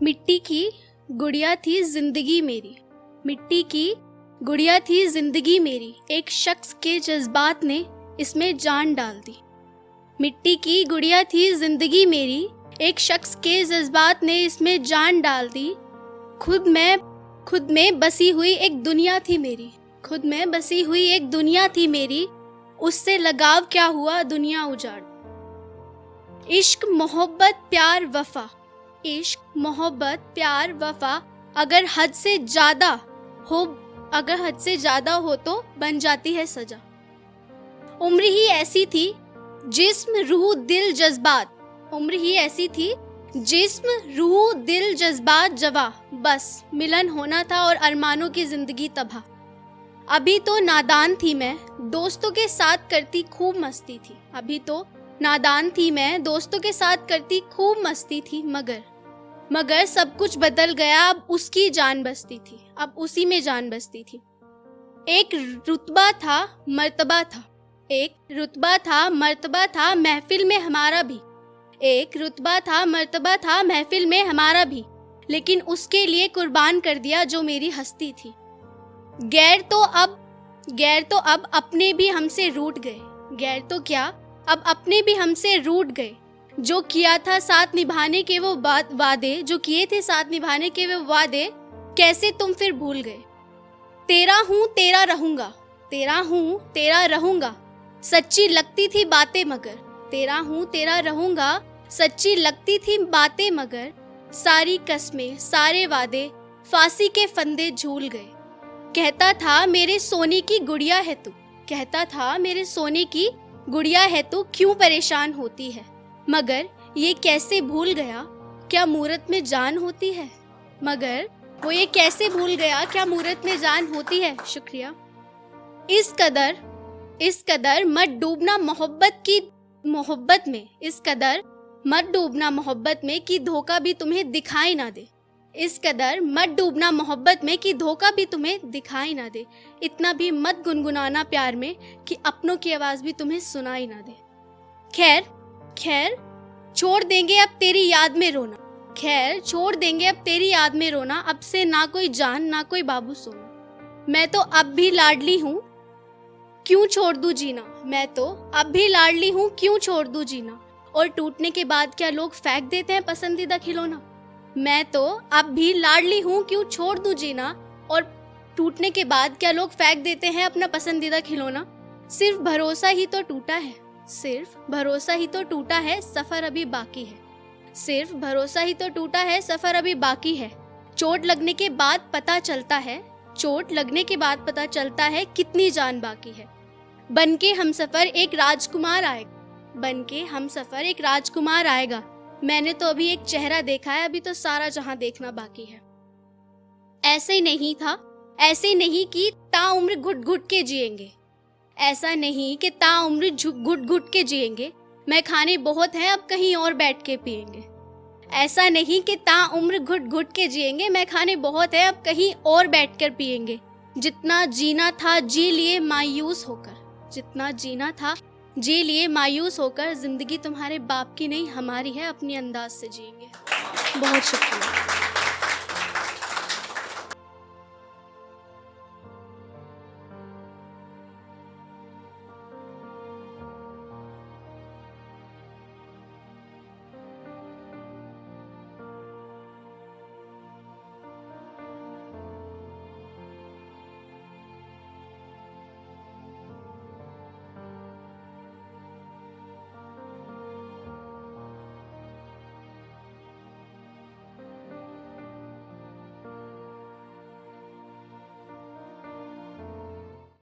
मिट्टी की गुड़िया थी जिंदगी मेरी, मिट्टी की गुड़िया थी जिंदगी मेरी, एक शख्स के जज्बात ने इसमें जान डाल दी। मिट्टी की गुड़िया थी जिंदगी मेरी, एक शख्स के जज्बात ने इसमें जान डाल दी। खुद में बसी हुई एक दुनिया थी मेरी, खुद में बसी हुई एक दुनिया थी मेरी, उससे लगाव क्या हुआ दुनिया उजाड़। इश्क मोहब्बत प्यार वफा, इश्क मोहब्बत प्यार वफा अगर हद से ज्यादा हो तो बन जाती है सजा। उम्र ही ऐसी थी जिस्म रूह दिल जज्बात, उम्र ही ऐसी थी जिस्म रूह दिल जज्बात जवा, बस मिलन होना था और अरमानों की जिंदगी तबाह। अभी तो नादान थी मैं, दोस्तों के साथ करती खूब मस्ती थी, अभी तो नादान थी मैं, दोस्तों के साथ करती खूब मस्ती थी, मगर सब कुछ बदल गया, अब उसकी जान बसती थी, अब उसी में जान बसती थी। एक रुतबा था मर्तबा था, एक रुतबा था मर्तबा था महफिल में हमारा भी, एक रुतबा था मर्तबा था महफिल में हमारा भी, लेकिन उसके लिए कुर्बान कर दिया जो मेरी हस्ती थी। गैर तो अब अपने भी हमसे रूठ गए, गैर तो क्या अब अपने भी हमसे रूठ गए, जो किया था साथ निभाने के वो वादे, जो किए थे साथ निभाने के वो वादे, कैसे तुम फिर भूल गए। तेरा हूँ तेरा रहूंगा, तेरा हूँ तेरा रहूंगा, सच्ची लगती थी बातें मगर, तेरा हूँ तेरा रहूंगा, सच्ची लगती थी बातें मगर, सारी कस्में सारे वादे फांसी के फंदे झूल गए। कहता था मेरे सोने की गुड़िया है तू, कहता था मेरे सोने की गुड़िया है तू, क्यों परेशान होती है, मगर ये कैसे भूल गया क्या मूरत में जान होती है, मगर वो ये कैसे भूल गया क्या मूरत में जान होती है। शुक्रिया। इस कदर मत डूबना मोहब्बत में, इस कदर मत डूबना मोहब्बत में कि धोखा भी तुम्हें दिखाई ना दे, इस कदर मत डूबना मोहब्बत में कि धोखा भी तुम्हें दिखाई ना दे, इतना भी मत गुनगुनाना प्यार में कि अपनों की आवाज भी तुम्हें सुनाई ना दे। खैर छोड़ देंगे अब तेरी याद में रोना, खैर छोड़ देंगे अब तेरी याद में रोना, अब से ना कोई जान ना कोई बाबू सोना। मैं तो अब भी लाडली हूँ क्यों छोड़ दूँ जीना, मैं तो अब भी लाडली हूँ क्यों छोड़ दूँ जीना, और टूटने के बाद क्या लोग फेंक देते हैं पसंदीदा खिलौना। मैं तो अब भी लाडली हूँ क्यों छोड़ दूँ जीना, और टूटने के बाद क्या लोग फेंक देते हैं अपना पसंदीदा खिलौना। सिर्फ भरोसा ही तो टूटा है, सिर्फ भरोसा ही तो टूटा है, सफर अभी बाकी है, सिर्फ भरोसा ही तो टूटा है, सफर अभी बाकी है। चोट लगने के बाद पता चलता है, चोट लगने के बाद पता चलता है कितनी जान बाकी है। बनके हमसफर एक राजकुमार आएगा, बनके हमसफर एक राजकुमार आएगा, मैंने तो अभी एक चेहरा देखा है, अभी तो सारा जहां देखना बाकी है। ऐसे नहीं था, ऐसे नहीं कि ताउम्र घुट घुट के जिएंगे, ऐसा नहीं कि ताउम्र घुट घुट के जिएंगे, मैं खाने बहुत हैं अब कहीं और बैठ के पिएंगे। ऐसा नहीं कि ताउम्र घुट घुट के जिएंगे, मैं खाने बहुत हैं अब कहीं और बैठ कर पिएंगे। जितना जीना था जी लिए मायूस होकर, जितना जीना था जी लिए मायूस होकर, जिंदगी तुम्हारे बाप की नहीं हमारी है, अपनी अंदाज से जिएंगे। बहुत शुक्रिया।